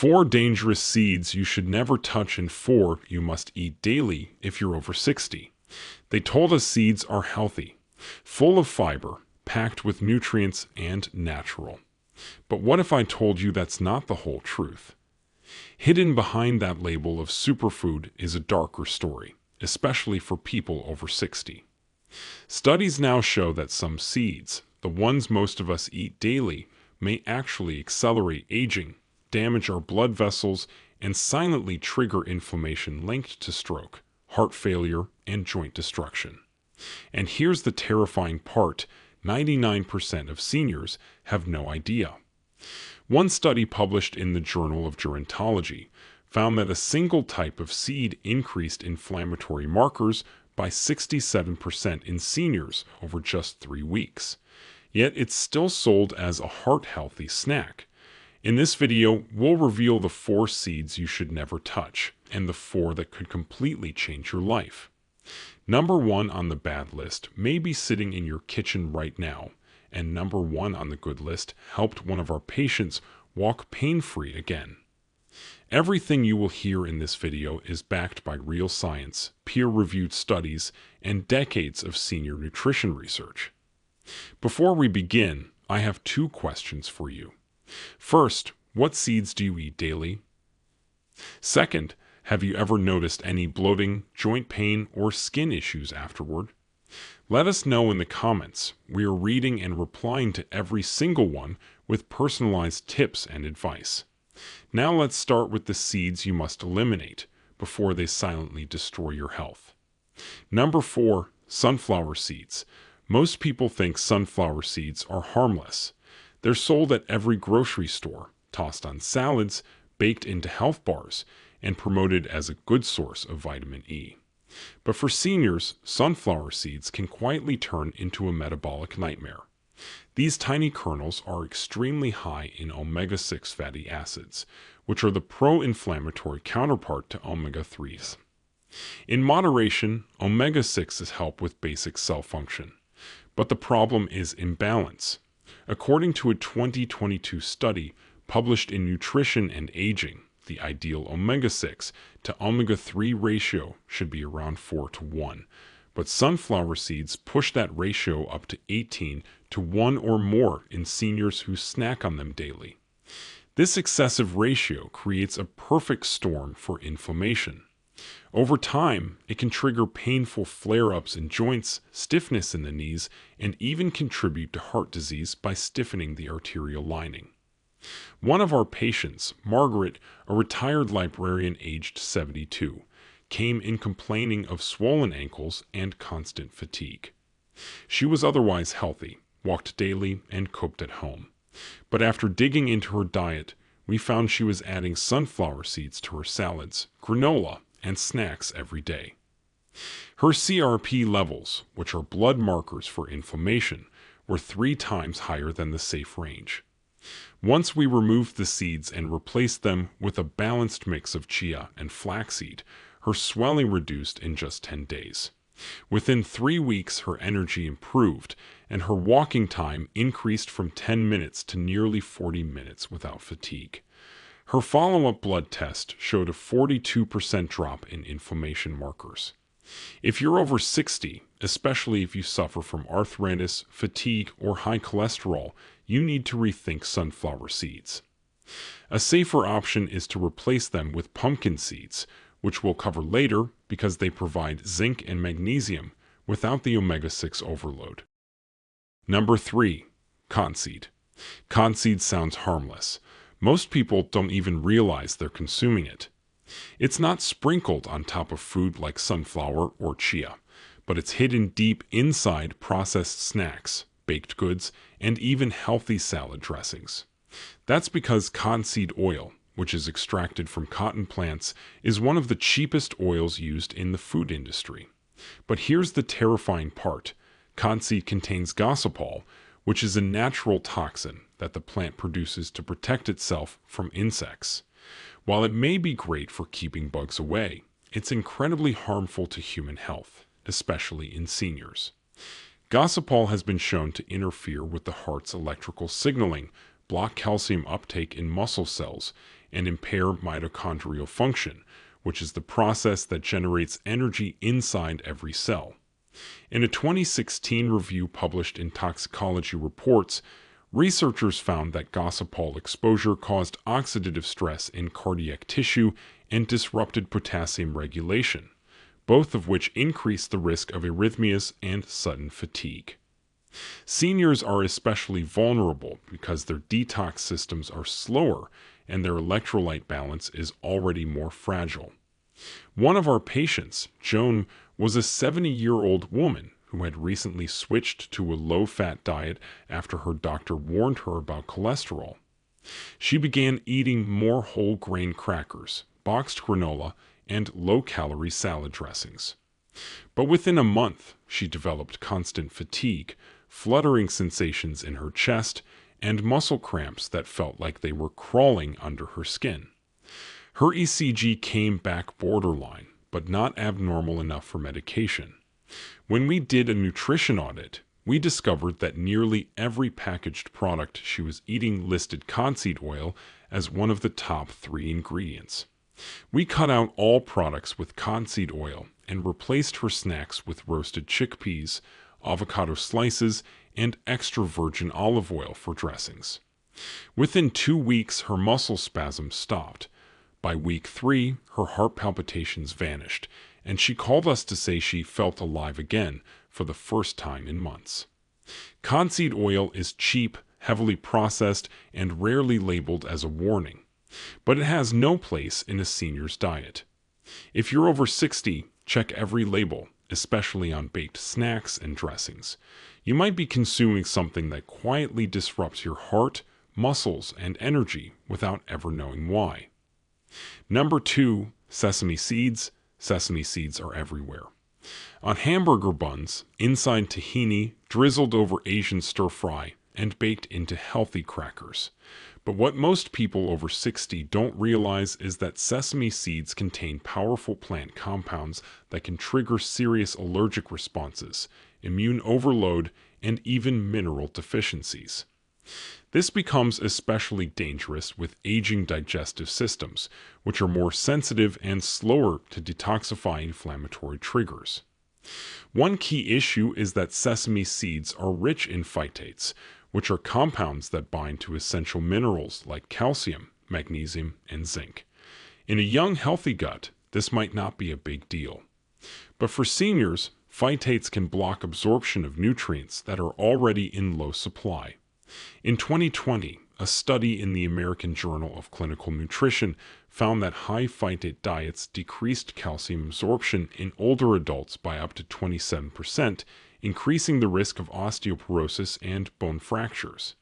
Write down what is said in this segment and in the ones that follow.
4 dangerous seeds you should never touch and 4 you must eat daily if you're over 60. They told us seeds are healthy, full of fiber, packed with nutrients, and natural. But what if I told you that's not the whole truth? Hidden behind that label of superfood is a darker story, especially for people over 60. Studies now show that some seeds, the ones most of us eat daily, may actually accelerate aging, damage our blood vessels, and silently trigger inflammation linked to stroke, heart failure, and joint destruction. And here's the terrifying part: 99% of seniors have no idea. One study published in the Journal of Gerontology found that a single type of seed increased inflammatory markers by 67% in seniors over just 3 weeks. Yet it's still sold as a heart-healthy snack. In this video, we'll reveal the 4 seeds you should never touch, and the 4 that could completely change your life. Number 1 on the bad list may be sitting in your kitchen right now, and number 1 on the good list helped one of our patients walk pain-free again. Everything you will hear in this video is backed by real science, peer-reviewed studies, and decades of senior nutrition research. Before we begin, I have 2 questions for you. First, what seeds do you eat daily? Second, have you ever noticed any bloating, joint pain, or skin issues afterward? Let us know in the comments. We are reading and replying to every single one with personalized tips and advice. Now let's start with the seeds you must eliminate before they silently destroy your health. Number 4, sunflower seeds. Most people think sunflower seeds are harmless. They're sold at every grocery store, tossed on salads, baked into health bars, and promoted as a good source of vitamin E. But for seniors, sunflower seeds can quietly turn into a metabolic nightmare. These tiny kernels are extremely high in omega-6 fatty acids, which are the pro-inflammatory counterpart to omega-3s. In moderation, omega-6s help with basic cell function. But the problem is imbalance. According to a 2022 study published in Nutrition and Aging, the ideal omega-6 to omega-3 ratio should be around 4:1, but sunflower seeds push that ratio up to 18:1 or more in seniors who snack on them daily. This excessive ratio creates a perfect storm for inflammation. Over time, it can trigger painful flare-ups in joints, stiffness in the knees, and even contribute to heart disease by stiffening the arterial lining. One of our patients, Margaret, a retired librarian aged 72, came in complaining of swollen ankles and constant fatigue. She was otherwise healthy, walked daily, and cooked at home. But after digging into her diet, we found she was adding sunflower seeds to her salads, granola, and snacks every day. Her CRP levels, which are blood markers for inflammation, were 3 times higher than the safe range. Once we removed the seeds and replaced them with a balanced mix of chia and flaxseed, her swelling reduced in just 10 days. Within 3 weeks, her energy improved, and her walking time increased from 10 minutes to nearly 40 minutes without fatigue. Her follow-up blood test showed a 42% drop in inflammation markers. If you're over 60, especially if you suffer from arthritis, fatigue, or high cholesterol, you need to rethink sunflower seeds. A safer option is to replace them with pumpkin seeds, which we'll cover later because they provide zinc and magnesium without the omega-6 overload. Number 3, cottonseed. Cottonseed sounds harmless. Most people don't even realize they're consuming it. It's not sprinkled on top of food like sunflower or chia, but it's hidden deep inside processed snacks, baked goods, and even healthy salad dressings. That's because cottonseed oil, which is extracted from cotton plants, is one of the cheapest oils used in the food industry. But here's the terrifying part. Cottonseed contains gossypol, which is a natural toxin that the plant produces to protect itself from insects. While it may be great for keeping bugs away, it's incredibly harmful to human health, especially in seniors. Gossypol has been shown to interfere with the heart's electrical signaling, block calcium uptake in muscle cells, and impair mitochondrial function, which is the process that generates energy inside every cell. In a 2016 review published in Toxicology Reports, researchers found that gossypol exposure caused oxidative stress in cardiac tissue and disrupted potassium regulation, both of which increase the risk of arrhythmias and sudden fatigue. Seniors are especially vulnerable because their detox systems are slower and their electrolyte balance is already more fragile. One of our patients, Joan, was a 70-year-old woman who had recently switched to a low-fat diet after her doctor warned her about cholesterol. She began eating more whole grain crackers, boxed granola, and low-calorie salad dressings. But within a month, she developed constant fatigue, fluttering sensations in her chest, and muscle cramps that felt like they were crawling under her skin. Her ECG came back borderline, but not abnormal enough for medication. When we did a nutrition audit, we discovered that nearly every packaged product she was eating listed cottonseed oil as one of the top 3 ingredients. We cut out all products with cottonseed oil and replaced her snacks with roasted chickpeas, avocado slices, and extra virgin olive oil for dressings. Within 2 weeks, her muscle spasms stopped. By week 3, her heart palpitations vanished, and she called us to say she felt alive again for the first time in months. Cottonseed oil is cheap, heavily processed, and rarely labeled as a warning, but it has no place in a senior's diet. If you're over 60, check every label, especially on baked snacks and dressings. You might be consuming something that quietly disrupts your heart, muscles, and energy without ever knowing why. Number 2, sesame seeds. Sesame seeds are everywhere. On hamburger buns, inside tahini, drizzled over Asian stir-fry, and baked into healthy crackers. But what most people over 60 don't realize is that sesame seeds contain powerful plant compounds that can trigger serious allergic responses, immune overload, and even mineral deficiencies. This becomes especially dangerous with aging digestive systems, which are more sensitive and slower to detoxify inflammatory triggers. One key issue is that sesame seeds are rich in phytates, which are compounds that bind to essential minerals like calcium, magnesium, and zinc. In a young, healthy gut, this might not be a big deal. But for seniors, phytates can block absorption of nutrients that are already in low supply. In 2020, a study in the American Journal of Clinical Nutrition found that high phytate diets decreased calcium absorption in older adults by up to 27%, increasing the risk of osteoporosis and bone fractures.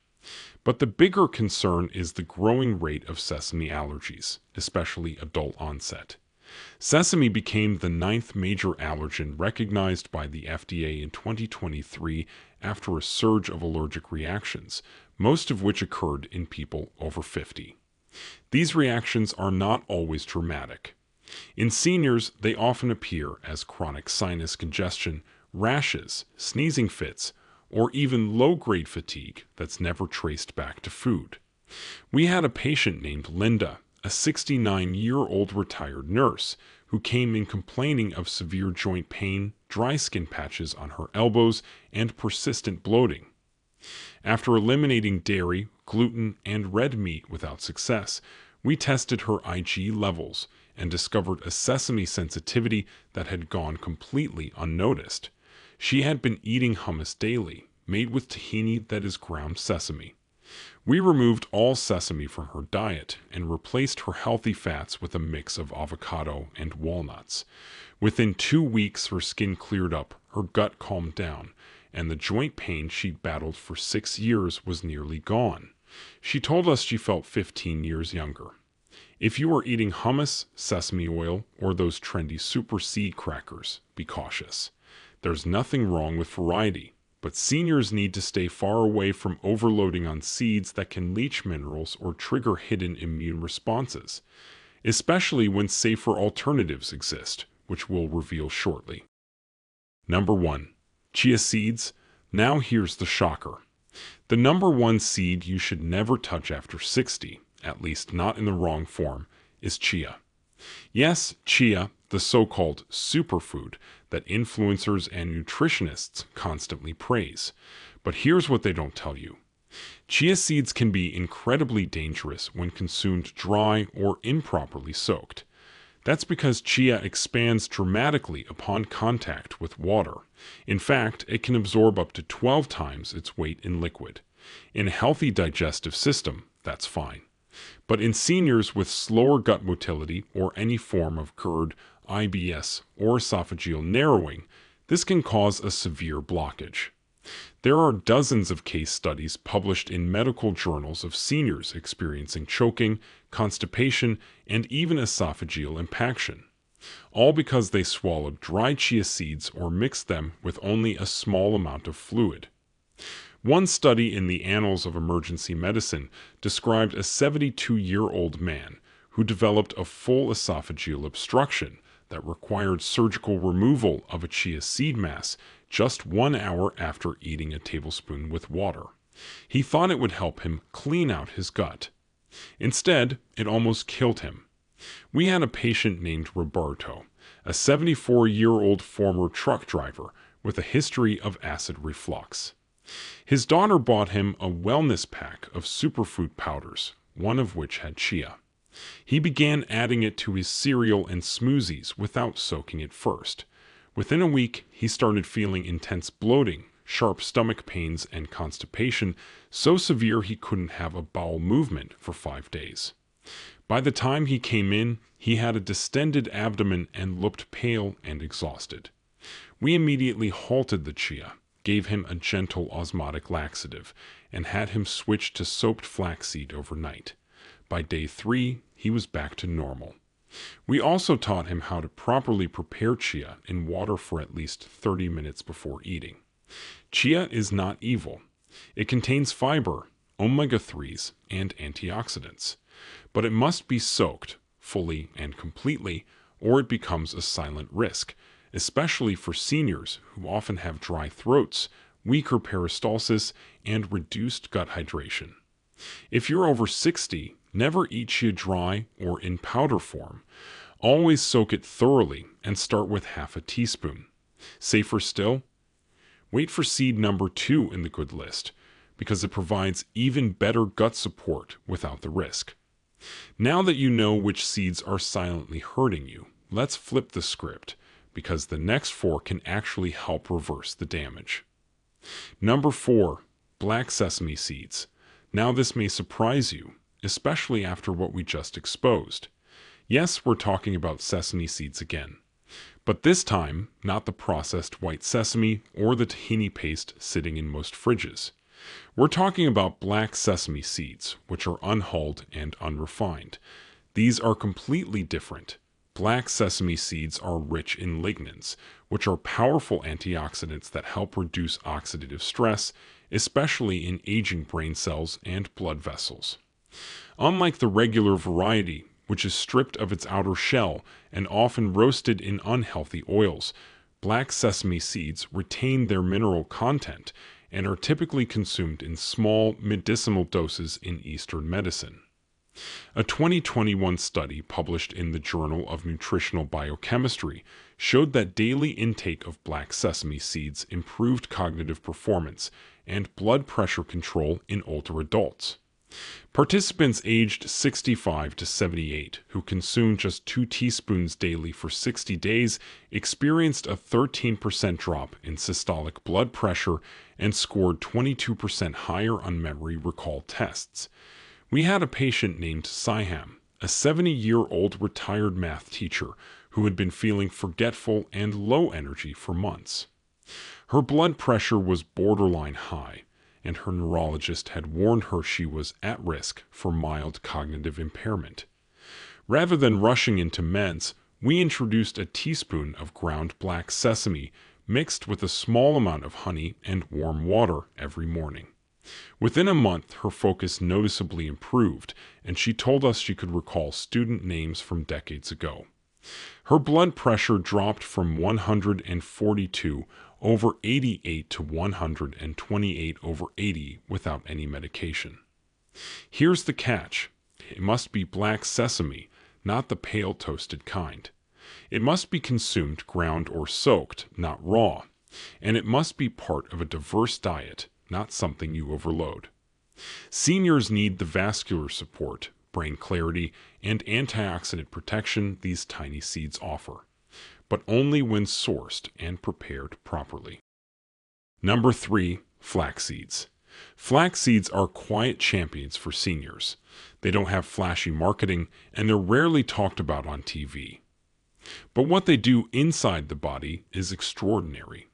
But the bigger concern is the growing rate of sesame allergies, especially adult onset. Sesame became the 9th major allergen recognized by the FDA in 2023 after a surge of allergic reactions, most of which occurred in people over 50. These reactions are not always dramatic. In seniors, they often appear as chronic sinus congestion, rashes, sneezing fits, or even low-grade fatigue that's never traced back to food. We had a patient named Linda, a 69-year-old retired nurse, who came in complaining of severe joint pain, dry skin patches on her elbows, and persistent bloating. After eliminating dairy, gluten, and red meat without success, we tested her Ig levels and discovered a sesame sensitivity that had gone completely unnoticed. She had been eating hummus daily, made with tahini that is ground sesame. We removed all sesame from her diet and replaced her healthy fats with a mix of avocado and walnuts. Within 2 weeks, her skin cleared up, her gut calmed down, and the joint pain she'd battled for 6 years was nearly gone. She told us she felt 15 years younger. If you are eating hummus, sesame oil, or those trendy super seed crackers, be cautious. There's nothing wrong with variety, but seniors need to stay far away from overloading on seeds that can leach minerals or trigger hidden immune responses, especially when safer alternatives exist, which we'll reveal shortly. Number 1. Chia seeds. Now here's the shocker. The number 1 seed you should never touch after 60 at least not in the wrong form, is chia. Yes, chia, the so-called superfood that influencers and nutritionists constantly praise. But here's what they don't tell you. Chia seeds can be incredibly dangerous when consumed dry or improperly soaked. That's because chia expands dramatically upon contact with water. In fact, it can absorb up to 12 times its weight in liquid. In a healthy digestive system, that's fine. But in seniors with slower gut motility or any form of GERD, IBS, or esophageal narrowing, this can cause a severe blockage. There are dozens of case studies published in medical journals of seniors experiencing choking, constipation, and even esophageal impaction, all because they swallowed dry chia seeds or mixed them with only a small amount of fluid. One study in the Annals of Emergency Medicine described a 72-year-old man who developed a full esophageal obstruction that required surgical removal of a chia seed mass just 1 hour after eating a tablespoon with water. He thought it would help him clean out his gut. Instead, it almost killed him. We had a patient named Roberto, a 74-year-old former truck driver with a history of acid reflux. His daughter bought him a wellness pack of superfood powders, one of which had chia. He began adding it to his cereal and smoothies without soaking it first. Within a week, he started feeling intense bloating, sharp stomach pains, and constipation so severe he couldn't have a bowel movement for 5 days. By the time he came in, he had a distended abdomen and looked pale and exhausted. We immediately halted the chia, gave him a gentle osmotic laxative, and had him switch to soaked flaxseed overnight. By day 3, he was back to normal. We also taught him how to properly prepare chia in water for at least 30 minutes before eating. Chia is not evil. It contains fiber, omega-3s, and antioxidants. But it must be soaked, fully and completely, or it becomes a silent risk, especially for seniors who often have dry throats, weaker peristalsis, and reduced gut hydration. If you're over 60, never eat chia dry or in powder form. Always soak it thoroughly and start with half a teaspoon. Safer still? Wait for seed number 2 in the good list, because it provides even better gut support without the risk. Now that you know which seeds are silently hurting you, let's flip the script, because the next 4 can actually help reverse the damage. Number 4, black sesame seeds. Now this may surprise you, especially after what we just exposed. Yes, we're talking about sesame seeds again. But this time, not the processed white sesame or the tahini paste sitting in most fridges. We're talking about black sesame seeds, which are unhulled and unrefined. These are completely different. Black sesame seeds are rich in lignans, which are powerful antioxidants that help reduce oxidative stress, especially in aging brain cells and blood vessels. Unlike the regular variety, which is stripped of its outer shell and often roasted in unhealthy oils, black sesame seeds retain their mineral content and are typically consumed in small medicinal doses in Eastern medicine. A 2021 study published in the Journal of Nutritional Biochemistry showed that daily intake of black sesame seeds improved cognitive performance and blood pressure control in older adults. Participants aged 65 to 78 who consumed just 2 teaspoons daily for 60 days experienced a 13% drop in systolic blood pressure and scored 22% higher on memory recall tests. We had a patient named Siham, a 70-year-old retired math teacher who had been feeling forgetful and low energy for months. Her blood pressure was borderline high, and her neurologist had warned her she was at risk for mild cognitive impairment. Rather than rushing into meds, we introduced a teaspoon of ground black sesame mixed with a small amount of honey and warm water every morning. Within a month, her focus noticeably improved, and she told us she could recall student names from decades ago. Her blood pressure dropped from 142 over 88 to 128 over 80 without any medication. Here's the catch. it must be black sesame, not the pale toasted kind. It must be consumed ground or soaked, not raw. And it must be part of a diverse diet, not something you overload. Seniors need the vascular support, brain clarity, and antioxidant protection these tiny seeds offer, but only when sourced and prepared properly. Number 3, flax seeds. Flax seeds are quiet champions for seniors. They don't have flashy marketing, and they're rarely talked about on TV. But what they do inside the body is extraordinary.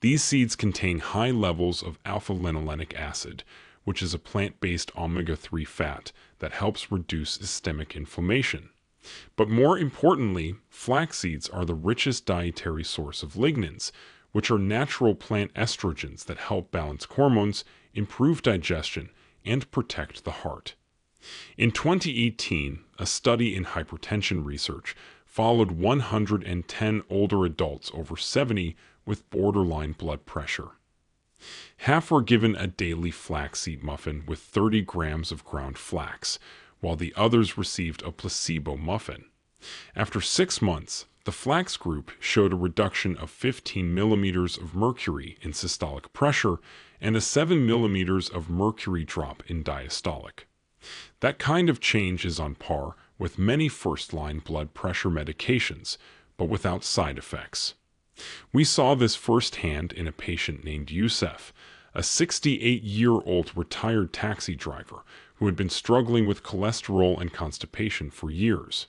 These seeds contain high levels of alpha-linolenic acid, which is a plant-based omega-3 fat that helps reduce systemic inflammation. But more importantly, flax seeds are the richest dietary source of lignans, which are natural plant estrogens that help balance hormones, improve digestion, and protect the heart. In 2018, a study in hypertension research followed 110 older adults over 70 with borderline blood pressure. Half were given a daily flaxseed muffin with 30 grams of ground flax, while the others received a placebo muffin. After 6 months, the flax group showed a reduction of 15 millimeters of mercury in systolic pressure and a 7 millimeters of mercury drop in diastolic. That kind of change is on par with many first-line blood pressure medications, but without side effects. We saw this firsthand in a patient named Youssef, a 68-year-old retired taxi driver who had been struggling with cholesterol and constipation for years.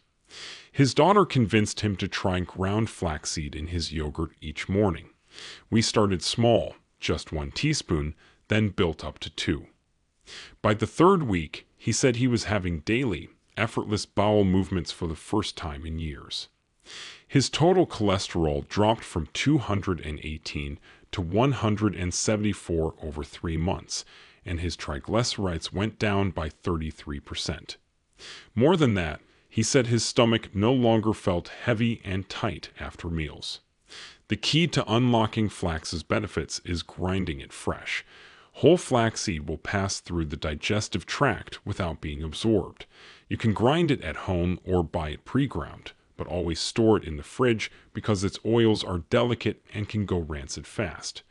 His daughter convinced him to try ground flaxseed in his yogurt each morning. We started small, just 1 teaspoon, then built up to 2. By the 3rd week, he said he was having daily, effortless bowel movements for the first time in years. His total cholesterol dropped from 218 to 174 over 3 months, and his triglycerides went down by 33%. More than that, he said his stomach no longer felt heavy and tight after meals. The key to unlocking flax's benefits is grinding it fresh. Whole flaxseed will pass through the digestive tract without being absorbed. You can grind it at home or buy it pre-ground, but always store it in the fridge because its oils are delicate and can go rancid fast.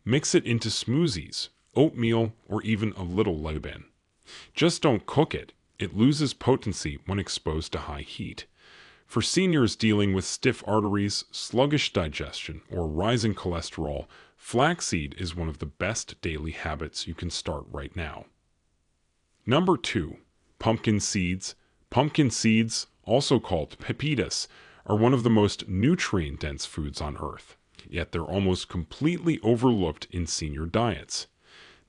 Mix it into smoothies, oatmeal, or even a little lebanon. Just don't cook it. It loses potency when exposed to high heat. For seniors dealing with stiff arteries, sluggish digestion, or rising cholesterol, flaxseed is one of the best daily habits you can start right now. Number 2, pumpkin seeds. Pumpkin seeds, also called pepitas, are one of the most nutrient-dense foods on Earth, yet they're almost completely overlooked in senior diets.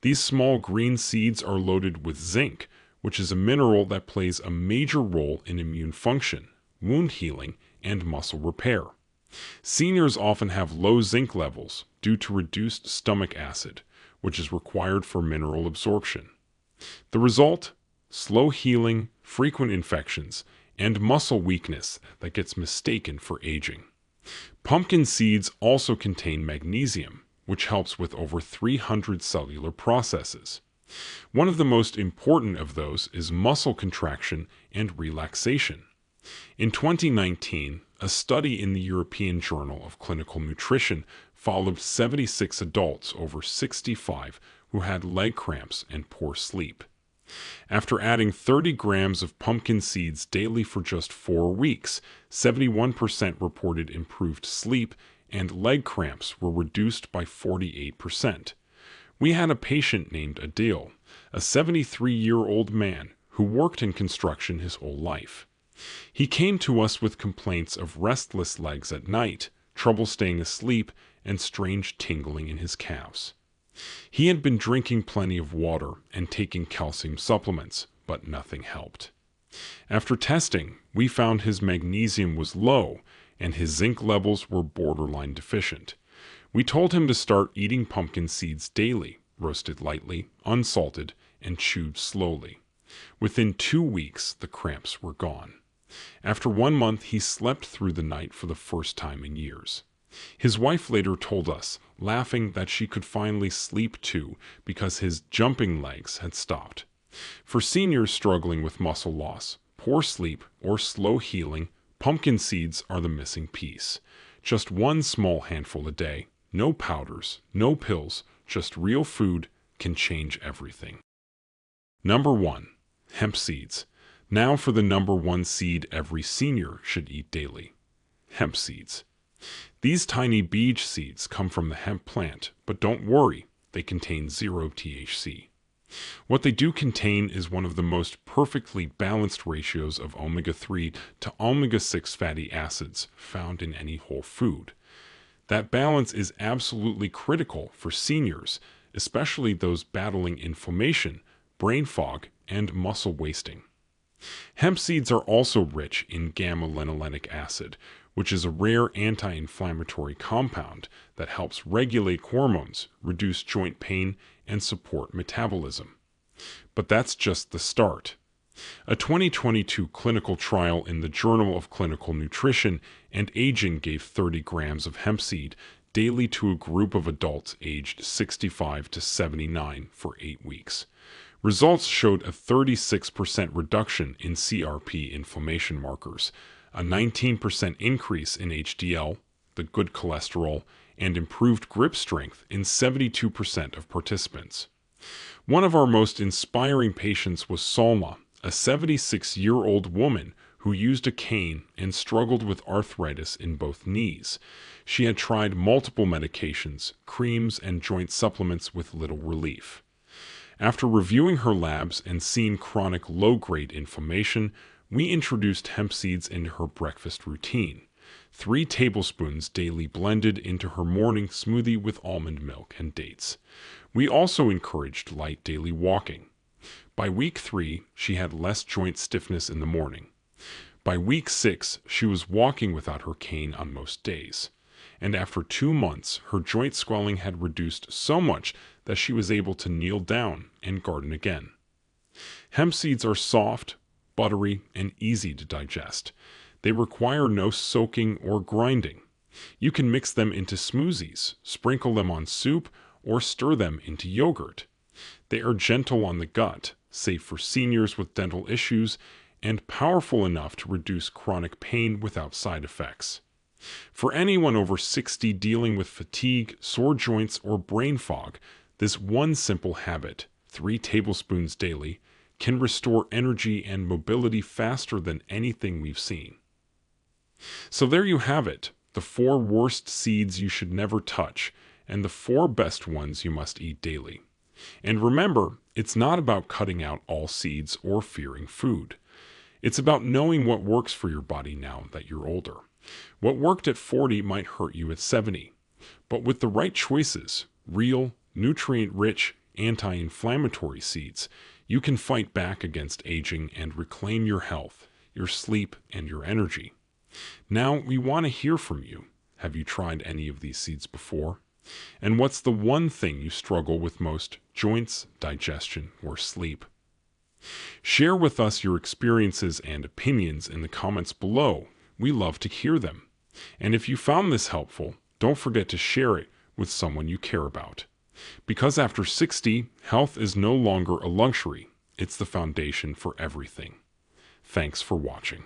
These small green seeds are loaded with zinc, which is a mineral that plays a major role in immune function, wound healing, and muscle repair. Seniors often have low zinc levels due to reduced stomach acid, which is required for mineral absorption. The result? Slow healing, frequent infections, and muscle weakness that gets mistaken for aging. Pumpkin seeds also contain magnesium, which helps with over 300 cellular processes. One of the most important of those is muscle contraction and relaxation. In 2019, a study in the European Journal of Clinical Nutrition followed 76 adults over 65 who had leg cramps and poor sleep. After adding 30 grams of pumpkin seeds daily for just 4 weeks, 71% reported improved sleep and leg cramps were reduced by 48%. We had a patient named Adil, a 73-year-old man who worked in construction his whole life. He came to us with complaints of restless legs at night, trouble staying asleep, and strange tingling in his calves. He had been drinking plenty of water and taking calcium supplements, but nothing helped. After testing, we found his magnesium was low and his zinc levels were borderline deficient. We told him to start eating pumpkin seeds daily, roasted lightly, unsalted, and chewed slowly. Within 2 weeks, the cramps were gone. After 1 month, he slept through the night for the first time in years. His wife later told us, laughing, that she could finally sleep too because his jumping legs had stopped. For seniors struggling with muscle loss, poor sleep, or slow healing, pumpkin seeds are the missing piece. Just one small handful a day, no powders, no pills, just real food can change everything. Number 1. Hemp seeds. Now for the number 1 seed every senior should eat daily. Hemp seeds. These tiny beech seeds come from the hemp plant, but don't worry, they contain zero THC. What they do contain is one of the most perfectly balanced ratios of omega-3 to omega-6 fatty acids found in any whole food. That balance is absolutely critical for seniors, especially those battling inflammation, brain fog, and muscle wasting. Hemp seeds are also rich in gamma-linolenic acid, which is a rare anti-inflammatory compound that helps regulate hormones, reduce joint pain, and support metabolism. But that's just the start. A 2022 clinical trial in the Journal of Clinical Nutrition and Aging gave 30 grams of hemp seed daily to a group of adults aged 65 to 79 for 8 weeks. Results showed a 36% reduction in CRP inflammation markers, a 19% increase in HDL, the good cholesterol, and improved grip strength in 72% of participants. One of our most inspiring patients was Salma, a 76-year-old woman who used a cane and struggled with arthritis in both knees. She had tried multiple medications, creams, and joint supplements with little relief. After reviewing her labs and seeing chronic low-grade inflammation, we introduced hemp seeds into her breakfast routine. 3 tablespoons daily blended into her morning smoothie with almond milk and dates. We also encouraged light daily walking. By week 3, she had less joint stiffness in the morning. By week 6, she was walking without her cane on most days. And after 2 months, her joint swelling had reduced so much that she was able to kneel down and garden again. Hemp seeds are soft, buttery, and easy to digest. They require no soaking or grinding. You can mix them into smoothies, sprinkle them on soup, or stir them into yogurt. They are gentle on the gut, safe for seniors with dental issues, and powerful enough to reduce chronic pain without side effects. For anyone over 60 dealing with fatigue, sore joints, or brain fog, this one simple habit, 3 tablespoons daily, can restore energy and mobility faster than anything we've seen. So there you have it, the 4 worst seeds you should never touch, and the 4 best ones you must eat daily. And remember, it's not about cutting out all seeds or fearing food. It's about knowing what works for your body now that you're older. What worked at 40 might hurt you at 70. But with the right choices, real, nutrient-rich, anti-inflammatory seeds, you can fight back against aging and reclaim your health, your sleep, and your energy. Now, we want to hear from you. Have you tried any of these seeds before? And what's the one thing you struggle with most? Joints, digestion, or sleep? Share with us your experiences and opinions in the comments below. We love to hear them. And if you found this helpful, don't forget to share it with someone you care about. Because after 60, health is no longer a luxury. It's the foundation for everything. Thanks for watching.